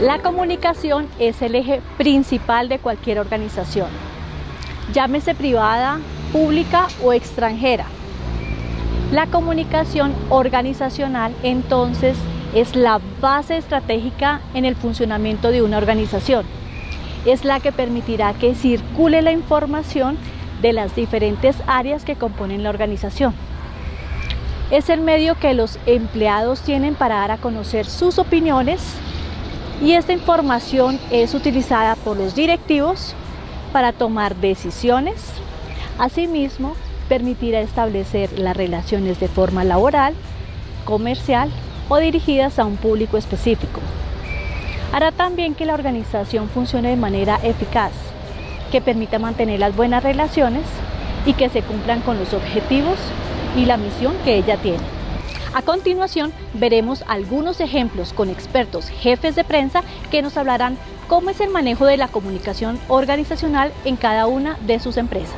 La comunicación es el eje principal de cualquier organización, llámese privada, pública o extranjera. La comunicación organizacional, entonces, es la base estratégica en el funcionamiento de una organización. Es la que permitirá que circule la información de las diferentes áreas que componen la organización. Es el medio que los empleados tienen para dar a conocer sus opiniones y esta información es utilizada por los directivos para tomar decisiones. Asimismo, permitirá establecer las relaciones de forma laboral, comercial o dirigidas a un público específico. Hará también que la organización funcione de manera eficaz, que permita mantener las buenas relaciones y que se cumplan con los objetivos y la misión que ella tiene. A continuación, veremos algunos ejemplos con expertos jefes de prensa que nos hablarán cómo es el manejo de la comunicación organizacional en cada una de sus empresas.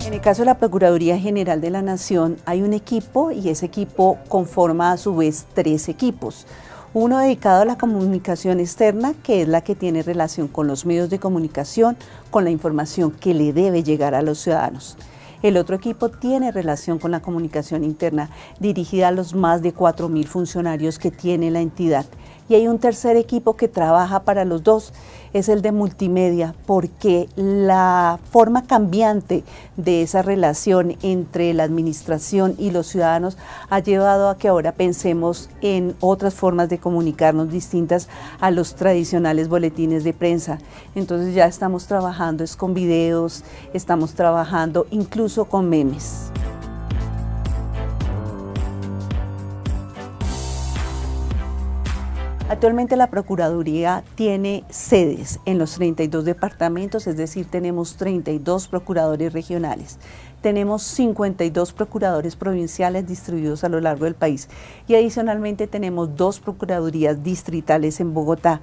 En el caso de la Procuraduría General de la Nación hay un equipo y ese equipo conforma a su vez 3 equipos. Uno dedicado a la comunicación externa, que es la que tiene relación con los medios de comunicación, con la información que le debe llegar a los ciudadanos. El otro equipo tiene relación con la comunicación interna, dirigida a los más de 4.000 funcionarios que tiene la entidad. Y hay un tercer equipo que trabaja para los dos, es el de multimedia, porque la forma cambiante de esa relación entre la administración y los ciudadanos ha llevado a que ahora pensemos en otras formas de comunicarnos distintas a los tradicionales boletines de prensa. Entonces ya estamos trabajando con videos, estamos trabajando incluso con memes. Actualmente la Procuraduría tiene sedes en los 32 departamentos, es decir, tenemos 32 procuradores regionales. Tenemos 52 procuradores provinciales distribuidos a lo largo del país y adicionalmente tenemos 2 procuradurías distritales en Bogotá.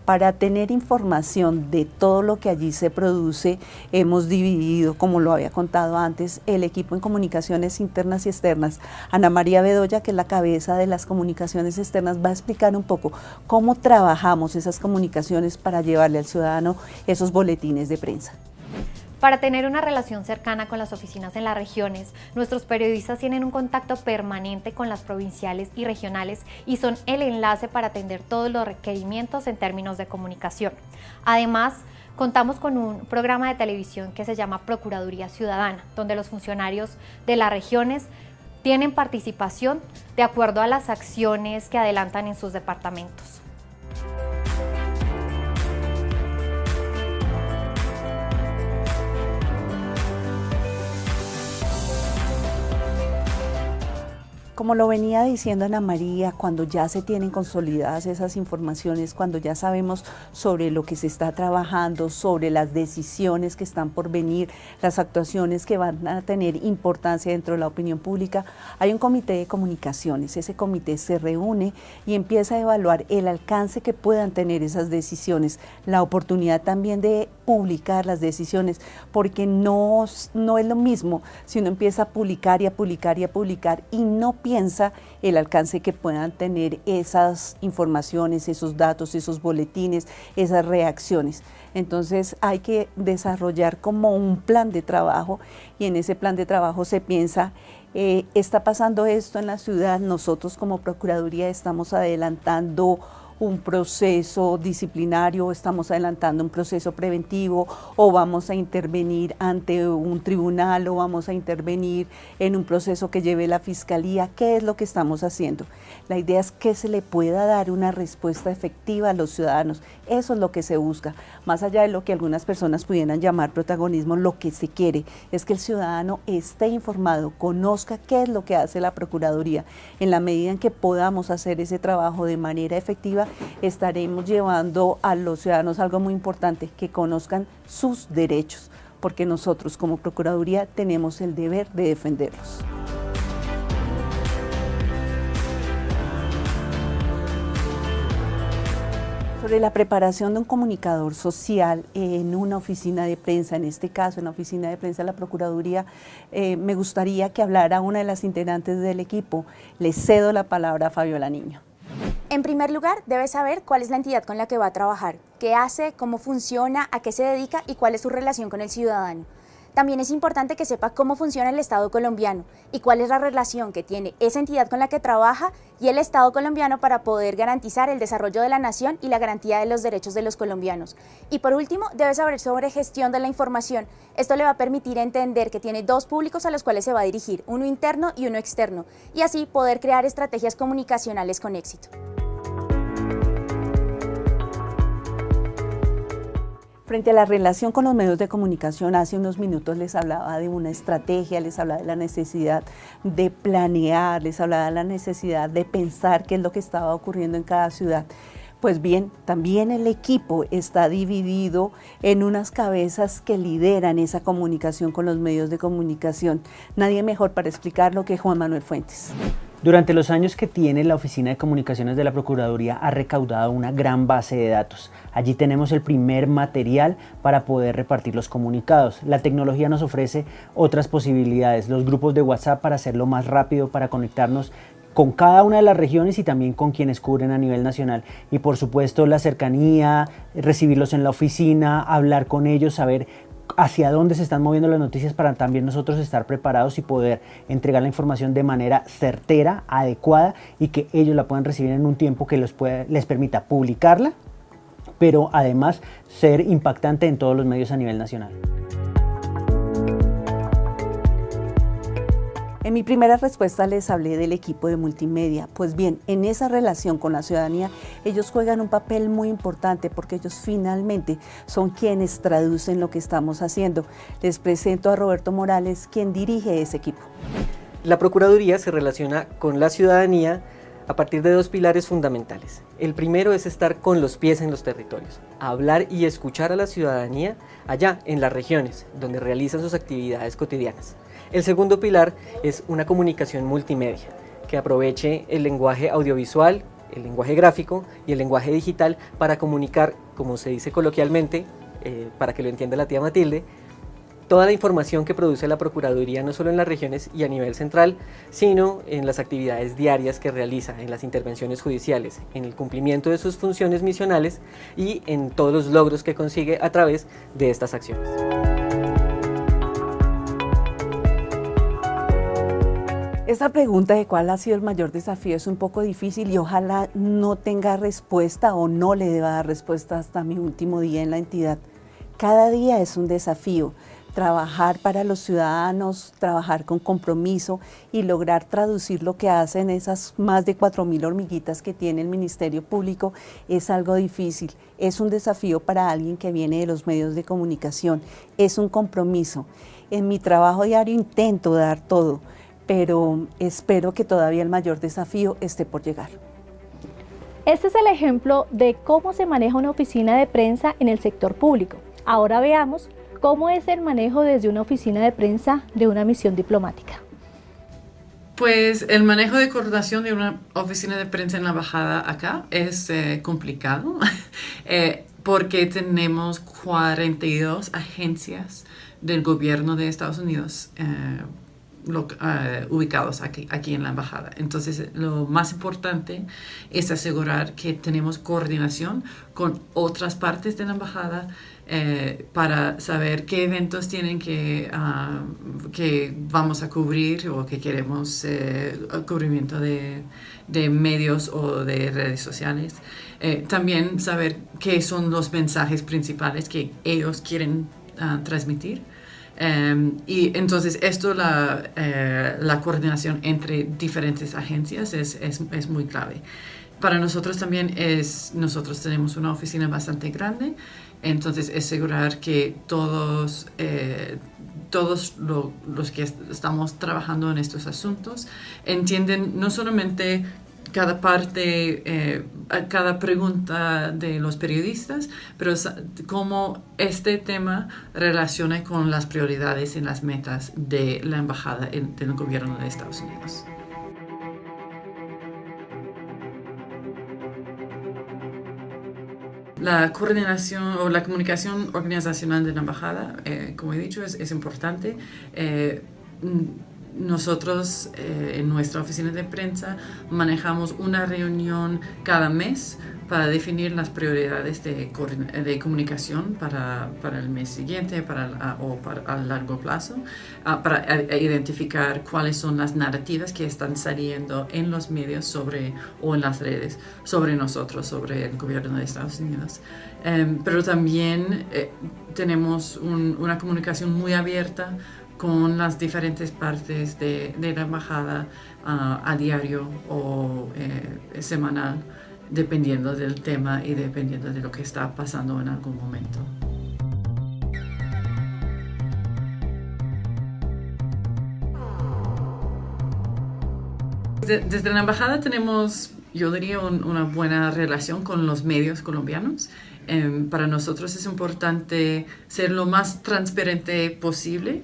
Para tener información de todo lo que allí se produce, hemos dividido, como lo había contado antes, el equipo en comunicaciones internas y externas. Ana María Bedoya, que es la cabeza de las comunicaciones externas, va a explicar un poco cómo trabajamos esas comunicaciones para llevarle al ciudadano esos boletines de prensa. Para tener una relación cercana con las oficinas en las regiones, nuestros periodistas tienen un contacto permanente con las provinciales y regionales y son el enlace para atender todos los requerimientos en términos de comunicación. Además, contamos con un programa de televisión que se llama Procuraduría Ciudadana, donde los funcionarios de las regiones tienen participación de acuerdo a las acciones que adelantan en sus departamentos. Como lo venía diciendo Ana María, cuando ya se tienen consolidadas esas informaciones, cuando ya sabemos sobre lo que se está trabajando, sobre las decisiones que están por venir, las actuaciones que van a tener importancia dentro de la opinión pública, hay un comité de comunicaciones. Ese comité se reúne y empieza a evaluar el alcance que puedan tener esas decisiones, la oportunidad también de publicar las decisiones, porque no es lo mismo si uno empieza a publicar y a publicar y a publicar y no piensa el alcance que puedan tener esas informaciones, esos datos, esos boletines, esas reacciones. Entonces hay que desarrollar como un plan de trabajo y en ese plan de trabajo se piensa, está pasando esto en la ciudad, nosotros como Procuraduría estamos adelantando un proceso disciplinario, estamos adelantando un proceso preventivo o vamos a intervenir ante un tribunal o vamos a intervenir en un proceso que lleve la Fiscalía. ¿Qué es lo que estamos haciendo? La idea es que se le pueda dar una respuesta efectiva a los ciudadanos. Eso es lo que se busca. Más allá de lo que algunas personas pudieran llamar protagonismo, lo que se quiere es que el ciudadano esté informado, conozca qué es lo que hace la Procuraduría. En la medida en que podamos hacer ese trabajo de manera efectiva, estaremos llevando a los ciudadanos algo muy importante, que conozcan sus derechos, porque nosotros como Procuraduría tenemos el deber de defenderlos. Sobre la preparación de un comunicador social en una oficina de prensa, en este caso en la oficina de prensa de la Procuraduría, me gustaría que hablara una de las integrantes del equipo. Le cedo la palabra a Fabiola Niño. En primer lugar, debe saber cuál es la entidad con la que va a trabajar, qué hace, cómo funciona, a qué se dedica y cuál es su relación con el ciudadano. También es importante que sepa cómo funciona el Estado colombiano y cuál es la relación que tiene esa entidad con la que trabaja y el Estado colombiano para poder garantizar el desarrollo de la nación y la garantía de los derechos de los colombianos. Y por último, debe saber sobre gestión de la información. Esto le va a permitir entender que tiene dos públicos a los cuales se va a dirigir, uno interno y uno externo, y así poder crear estrategias comunicacionales con éxito. Frente a la relación con los medios de comunicación, hace unos minutos les hablaba de una estrategia, les hablaba de la necesidad de planear, les hablaba de la necesidad de pensar qué es lo que estaba ocurriendo en cada ciudad. Pues bien, también el equipo está dividido en unas cabezas que lideran esa comunicación con los medios de comunicación. Nadie mejor para explicarlo que Juan Manuel Fuentes. Durante los años que tiene la Oficina de Comunicaciones de la Procuraduría ha recaudado una gran base de datos. Allí tenemos el primer material para poder repartir los comunicados. La tecnología nos ofrece otras posibilidades, los grupos de WhatsApp para hacerlo más rápido, para conectarnos con cada una de las regiones y también con quienes cubren a nivel nacional. Y por supuesto la cercanía, recibirlos en la oficina, hablar con ellos, saber hacia dónde se están moviendo las noticias para también nosotros estar preparados y poder entregar la información de manera certera, adecuada y que ellos la puedan recibir en un tiempo que les permita publicarla, pero además ser impactante en todos los medios a nivel nacional. En mi primera respuesta les hablé del equipo de multimedia. Pues bien, en esa relación con la ciudadanía, ellos juegan un papel muy importante porque ellos finalmente son quienes traducen lo que estamos haciendo. Les presento a Roberto Morales, quien dirige ese equipo. La Procuraduría se relaciona con la ciudadanía a partir de dos pilares fundamentales. El primero es estar con los pies en los territorios, hablar y escuchar a la ciudadanía allá en las regiones donde realizan sus actividades cotidianas. El segundo pilar es una comunicación multimedia que aproveche el lenguaje audiovisual, el lenguaje gráfico y el lenguaje digital para comunicar, como se dice coloquialmente, para que lo entienda la tía Matilde, toda la información que produce la Procuraduría no solo en las regiones y a nivel central, sino en las actividades diarias que realiza, en las intervenciones judiciales, en el cumplimiento de sus funciones misionales y en todos los logros que consigue a través de estas acciones. Esta pregunta de cuál ha sido el mayor desafío es un poco difícil y ojalá no tenga respuesta o no le deba dar respuesta hasta mi último día en la entidad. Cada día es un desafío. Trabajar para los ciudadanos, trabajar con compromiso y lograr traducir lo que hacen esas más de 4.000 hormiguitas que tiene el Ministerio Público es algo difícil. Es un desafío para alguien que viene de los medios de comunicación. Es un compromiso. En mi trabajo diario intento dar todo, pero espero que todavía el mayor desafío esté por llegar. Este es el ejemplo de cómo se maneja una oficina de prensa en el sector público. Ahora veamos cómo es el manejo desde una oficina de prensa de una misión diplomática. Pues el manejo de coordinación de una oficina de prensa en la embajada acá es complicado porque tenemos 42 agencias del gobierno de Estados Unidos ubicados aquí en la embajada. Entonces, lo más importante es asegurar que tenemos coordinación con otras partes de la embajada para saber qué eventos tienen que vamos a cubrir o que queremos cubrimiento de medios o de redes sociales. También saber qué son los mensajes principales que ellos quieren transmitir. Y entonces la coordinación entre diferentes agencias es muy clave. Para nosotros también nosotros tenemos una oficina bastante grande, entonces es asegurar que todos los que estamos trabajando en estos asuntos entienden no solamente cada parte, cada pregunta de los periodistas, pero cómo este tema relaciona con las prioridades y las metas de la embajada del gobierno de Estados Unidos. La coordinación o la comunicación organizacional de la embajada, como he dicho, es importante. Nosotros en nuestra oficina de prensa manejamos una reunión cada mes para definir las prioridades de comunicación para el mes siguiente o para a largo plazo, para identificar cuáles son las narrativas que están saliendo en los medios o en las redes sobre nosotros, sobre el gobierno de Estados Unidos. Pero también tenemos una comunicación muy abierta con las diferentes partes de la embajada a diario o semanal, dependiendo del tema y dependiendo de lo que está pasando en algún momento. Desde la embajada tenemos, yo diría, una buena relación con los medios colombianos. Para nosotros es importante ser lo más transparente posible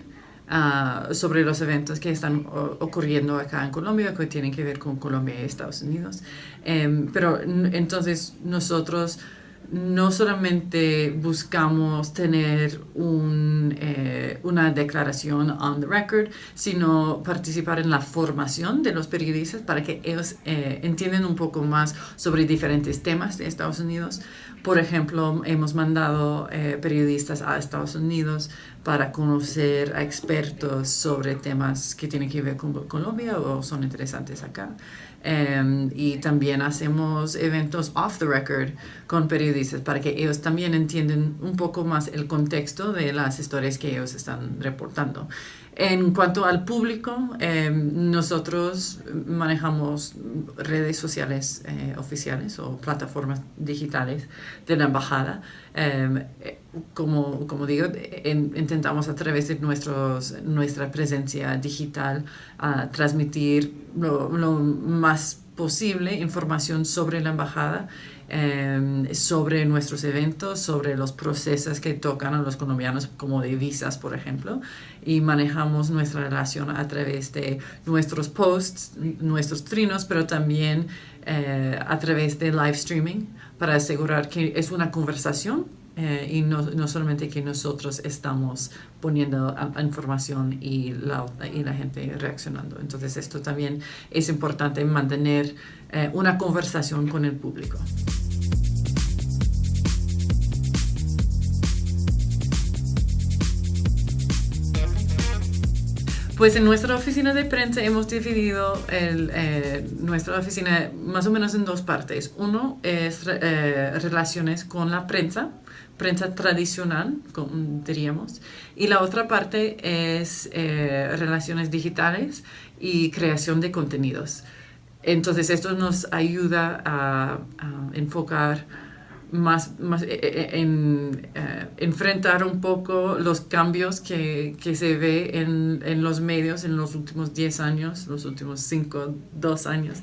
sobre los eventos que están ocurriendo acá en Colombia, que tienen que ver con Colombia y Estados Unidos. Pero entonces nosotros no solamente buscamos tener una declaración on the record, sino participar en la formación de los periodistas para que ellos entiendan un poco más sobre diferentes temas de Estados Unidos. Por ejemplo, hemos mandado periodistas a Estados Unidos para conocer a expertos sobre temas que tienen que ver con Colombia o son interesantes acá. Y también hacemos eventos off the record con periodistas para que ellos también entiendan un poco más el contexto de las historias que ellos están reportando. En cuanto al público, nosotros manejamos redes sociales oficiales o plataformas digitales de la embajada. Como digo, intentamos a través de nuestra presencia digital transmitir lo más posible información sobre la embajada, sobre nuestros eventos, sobre los procesos que tocan a los colombianos, como de visas, por ejemplo, y manejamos nuestra relación a través de nuestros posts, nuestros trinos, pero también a través de live streaming para asegurar que es una conversación y no solamente que nosotros estamos poniendo información y la gente reaccionando. Entonces esto también es importante, mantener una conversación con el público. Pues en nuestra oficina de prensa hemos dividido nuestra oficina más o menos en dos partes. Uno es relaciones con la prensa tradicional, diríamos, y la otra parte es relaciones digitales y creación de contenidos. Entonces esto nos ayuda a enfocar más en enfrentar un poco los cambios que se ve en los medios en los últimos 10 años, los últimos 2 años,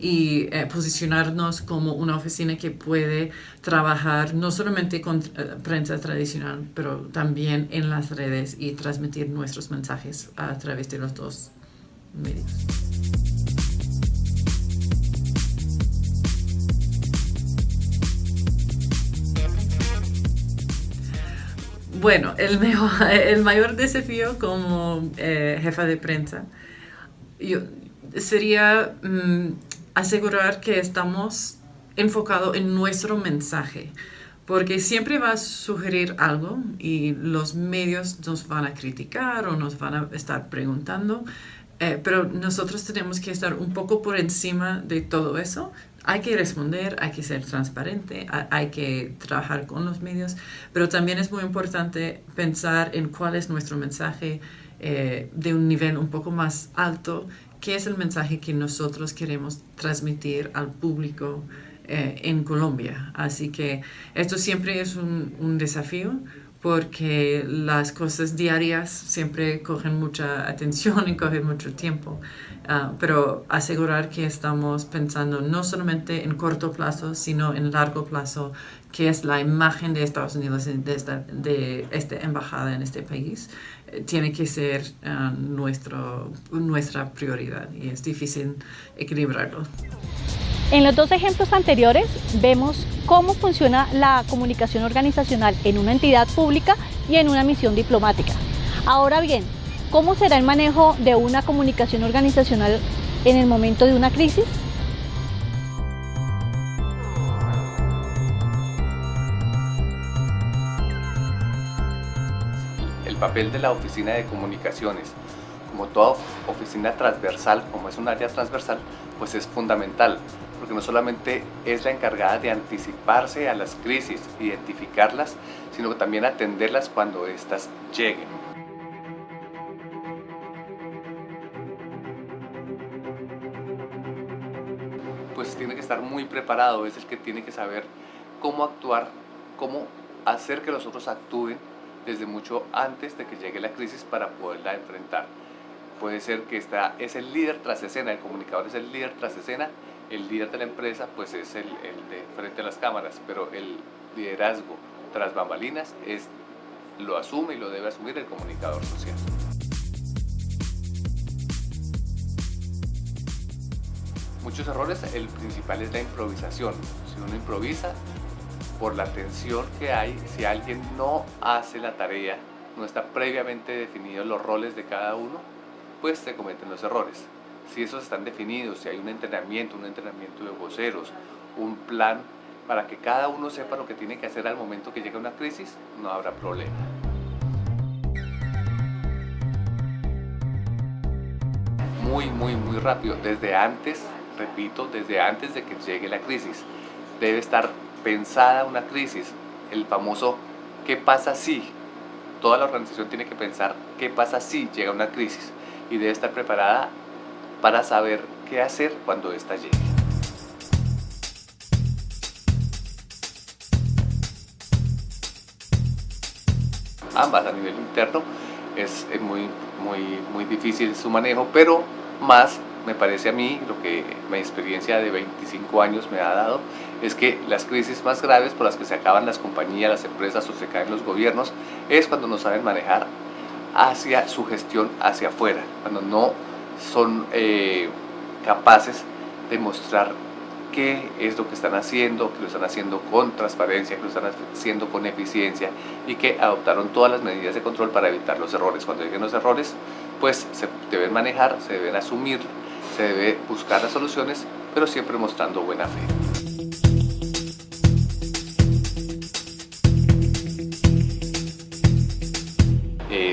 y posicionarnos como una oficina que puede trabajar no solamente con prensa tradicional, pero también en las redes y transmitir nuestros mensajes a través de los dos medios. Bueno, el mayor desafío como jefa de prensa sería asegurar que estamos enfocados en nuestro mensaje, porque siempre va a sugerir algo y los medios nos van a criticar o nos van a estar preguntando, pero nosotros tenemos que estar un poco por encima de todo eso. Hay que responder, hay que ser transparente, hay que trabajar con los medios, pero también es muy importante pensar en cuál es nuestro mensaje de un nivel un poco más alto, qué es el mensaje que nosotros queremos transmitir al público en Colombia. Así que esto siempre es un desafío, porque las cosas diarias siempre cogen mucha atención y cogen mucho tiempo. Pero asegurar que estamos pensando no solamente en corto plazo, sino en largo plazo, que es la imagen de Estados Unidos de esta embajada en este país, tiene que ser nuestra prioridad, y es difícil equilibrarlo. En los dos ejemplos anteriores vemos cómo funciona la comunicación organizacional en una entidad pública y en una misión diplomática. Ahora bien, ¿cómo será el manejo de una comunicación organizacional en el momento de una crisis? El papel de la oficina de comunicaciones, como toda oficina transversal, como es un área transversal, pues es fundamental, porque no solamente es la encargada de anticiparse a las crisis, identificarlas, sino también atenderlas cuando éstas lleguen. Pues tiene que estar muy preparado, es el que tiene que saber cómo actuar, cómo hacer que los otros actúen desde mucho antes de que llegue la crisis para poderla enfrentar. Puede ser que es el líder tras escena, el comunicador es el líder tras escena, el líder de la empresa pues es el de frente a las cámaras, pero el liderazgo tras bambalinas lo asume y lo debe asumir el comunicador social. Muchos errores, el principal es la improvisación. Si uno improvisa, por la tensión que hay, si alguien no hace la tarea, no está previamente definidos los roles de cada uno, pues se cometen los errores. Si esos están definidos, si hay un entrenamiento de voceros, un plan para que cada uno sepa lo que tiene que hacer al momento que llegue una crisis, no habrá problema. Muy rápido, desde antes, repito, desde antes de que llegue la crisis, debe estar pensada una crisis, el famoso ¿qué pasa si? Toda la organización tiene que pensar ¿qué pasa si llega una crisis? Y debe estar preparada para saber qué hacer cuando ésta llegue. Ambas a nivel interno es muy difícil su manejo, pero más me parece a mí, lo que mi experiencia de 25 años me ha dado, es que las crisis más graves por las que se acaban las compañías, las empresas o se caen los gobiernos, es cuando no saben manejar hacia su gestión hacia afuera, cuando no son capaces de mostrar qué es lo que están haciendo, que lo están haciendo con transparencia, que lo están haciendo con eficiencia y que adoptaron todas las medidas de control para evitar los errores. Cuando lleguen los errores, pues se deben manejar, se deben asumir, se debe buscar las soluciones, pero siempre mostrando buena fe.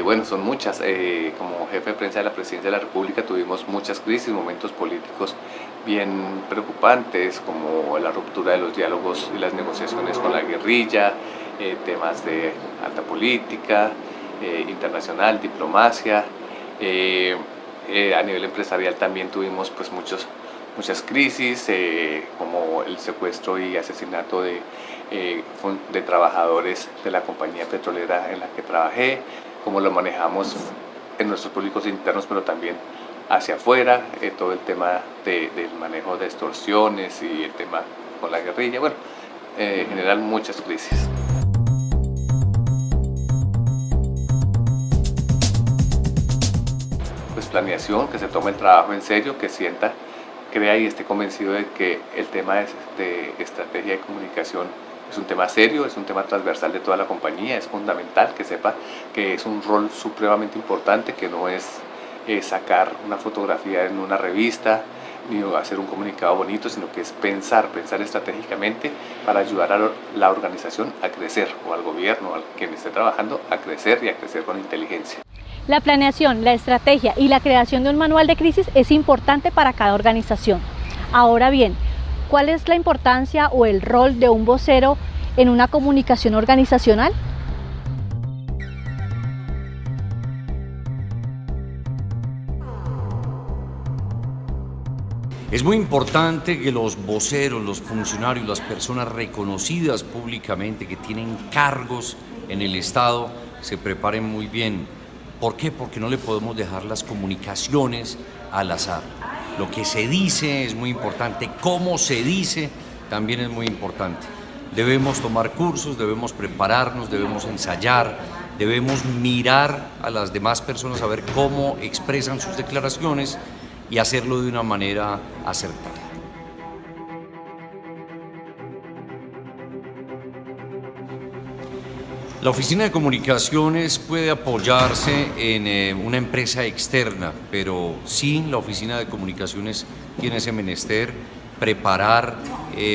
Bueno, son muchas. Como jefe de prensa de la Presidencia de la República tuvimos muchas crisis, momentos políticos bien preocupantes, como la ruptura de los diálogos y las negociaciones con la guerrilla, temas de alta política, internacional, diplomacia. A nivel empresarial también tuvimos pues muchas crisis, como el secuestro y asesinato de trabajadores de la compañía petrolera en la que trabajé, cómo lo manejamos en nuestros públicos internos, pero también hacia afuera, todo el tema del manejo de extorsiones y el tema con la guerrilla, bueno, en general muchas crisis. Pues planeación, que se tome el trabajo en serio, que sienta, crea y esté convencido de que el tema de estrategia de comunicación es un tema serio, es un tema transversal de toda la compañía, es fundamental que sepa que es un rol supremamente importante, que no es sacar una fotografía en una revista ni hacer un comunicado bonito, sino que es pensar estratégicamente para ayudar a la organización a crecer, o al gobierno, a quien esté trabajando, a crecer y a crecer con inteligencia. La planeación, la estrategia y la creación de un manual de crisis es importante para cada organización. Ahora bien, ¿cuál es la importancia o el rol de un vocero en una comunicación organizacional? Es muy importante que los voceros, los funcionarios, las personas reconocidas públicamente que tienen cargos en el Estado se preparen muy bien. ¿Por qué? Porque no le podemos dejar las comunicaciones al azar. Lo que se dice es muy importante, cómo se dice también es muy importante. Debemos tomar cursos, debemos prepararnos, debemos ensayar, debemos mirar a las demás personas a ver cómo expresan sus declaraciones y hacerlo de una manera acertada. La oficina de comunicaciones puede apoyarse en una empresa externa, pero sí la oficina de comunicaciones tiene ese menester, preparar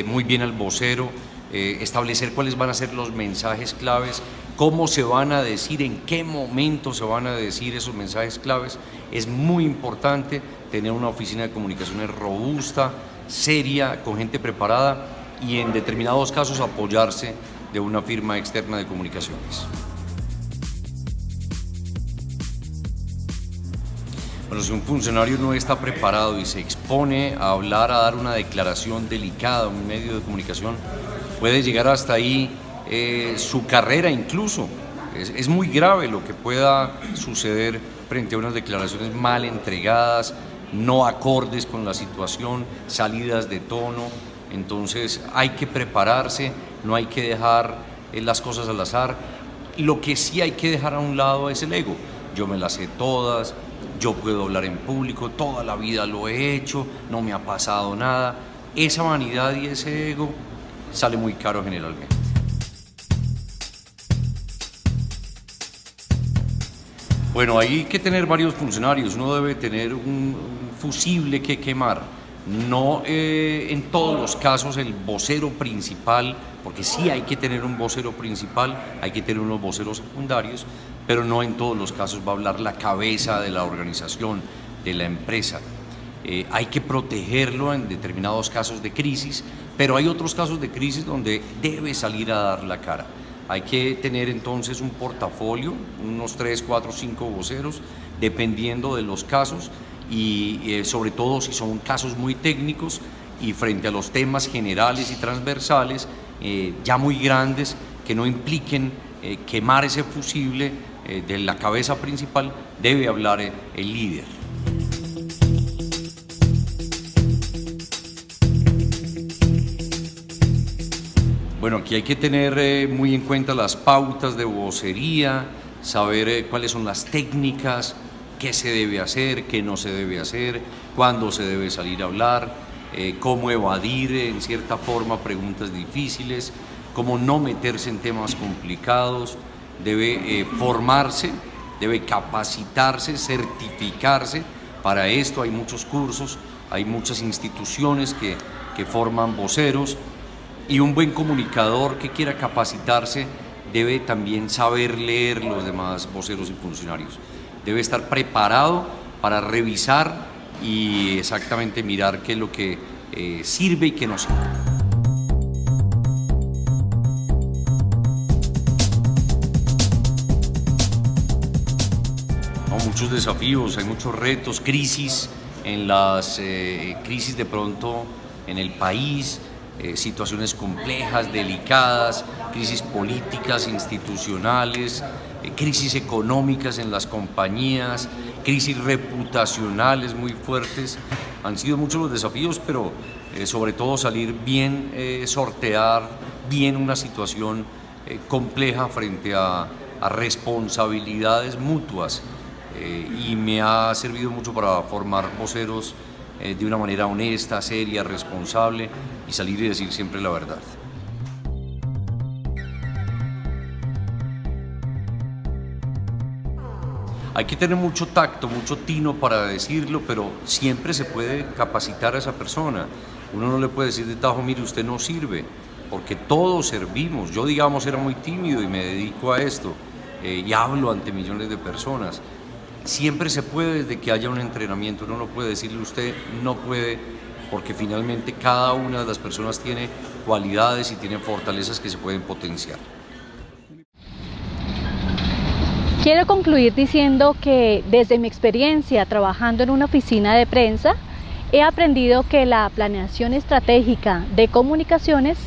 muy bien al vocero, establecer cuáles van a ser los mensajes claves, cómo se van a decir, en qué momento se van a decir esos mensajes claves. Es muy importante tener una oficina de comunicaciones robusta, seria, con gente preparada y en determinados casos apoyarse de una firma externa de comunicaciones. Bueno, si un funcionario no está preparado y se expone a hablar, a dar una declaración delicada en un medio de comunicación, puede llegar hasta ahí su carrera incluso. Es muy grave lo que pueda suceder frente a unas declaraciones mal entregadas, no acordes con la situación, salidas de tono. Entonces hay que prepararse, no hay que dejar las cosas al azar. Lo que sí hay que dejar a un lado es el ego. Yo me las sé todas, yo puedo hablar en público, toda la vida lo he hecho, no me ha pasado nada. Esa vanidad y ese ego sale muy caro generalmente. Bueno, hay que tener varios funcionarios, uno debe tener un fusible que quemar. No en todos los casos el vocero principal, porque sí hay que tener un vocero principal, hay que tener unos voceros secundarios, pero no en todos los casos va a hablar la cabeza de la organización, de la empresa. Hay que protegerlo en determinados casos de crisis, pero hay otros casos de crisis donde debe salir a dar la cara. Hay que tener entonces un portafolio, unos 3, 4, 5 voceros, dependiendo de los casos y sobre todo si son casos muy técnicos y frente a los temas generales y transversales, ya muy grandes, que no impliquen quemar ese fusible de la cabeza principal, debe hablar el líder. Bueno, aquí hay que tener muy en cuenta las pautas de vocería, saber cuáles son las técnicas, qué se debe hacer, qué no se debe hacer, cuándo se debe salir a hablar, cómo evadir en cierta forma preguntas difíciles, cómo no meterse en temas complicados. Debe formarse, debe capacitarse, certificarse. Para esto hay muchos cursos, hay muchas instituciones que forman voceros. Y un buen comunicador que quiera capacitarse debe también saber leer los demás voceros y funcionarios. Debe estar preparado para revisar y exactamente mirar qué es lo que sirve y qué no sirve. Muchos desafíos, hay muchos retos, crisis en las crisis de pronto en el país. Situaciones complejas, delicadas, crisis políticas, institucionales, crisis económicas en las compañías, crisis reputacionales muy fuertes. Han sido muchos los desafíos, pero sobre todo salir bien, sortear bien una situación compleja frente a responsabilidades mutuas. Y me ha servido mucho para formar voceros de una manera honesta, seria, responsable y salir y decir siempre la verdad. Hay que tener mucho tacto, mucho tino para decirlo, pero siempre se puede capacitar a esa persona. Uno no le puede decir de tajo, mire, usted no sirve, porque todos servimos. Yo, digamos, era muy tímido y me dedico a esto y hablo ante millones de personas. Siempre se puede desde que haya un entrenamiento. Uno no puede decirle usted no puede, porque finalmente cada una de las personas tiene cualidades y tiene fortalezas que se pueden potenciar. Quiero concluir diciendo que desde mi experiencia trabajando en una oficina de prensa, he aprendido que la planeación estratégica de comunicaciones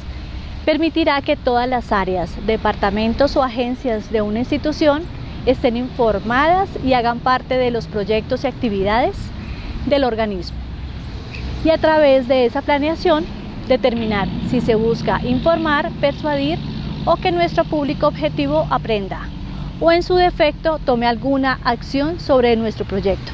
permitirá que todas las áreas, departamentos o agencias de una institución estén informadas y hagan parte de los proyectos y actividades del organismo. Y a través de esa planeación, determinar si se busca informar, persuadir o que nuestro público objetivo aprenda, o en su defecto tome alguna acción sobre nuestro proyecto.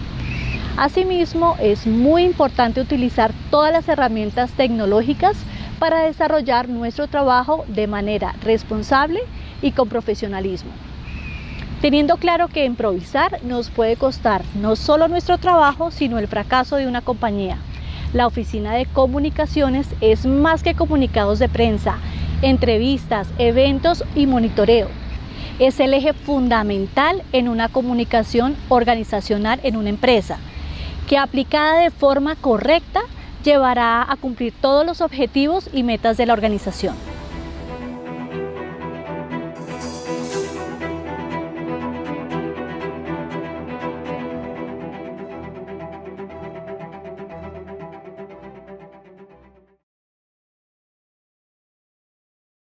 Asimismo, es muy importante utilizar todas las herramientas tecnológicas para desarrollar nuestro trabajo de manera responsable y con profesionalismo. Teniendo claro que improvisar nos puede costar no solo nuestro trabajo, sino el fracaso de una compañía. La oficina de comunicaciones es más que comunicados de prensa, entrevistas, eventos y monitoreo. Es el eje fundamental en una comunicación organizacional en una empresa, que aplicada de forma correcta llevará a cumplir todos los objetivos y metas de la organización.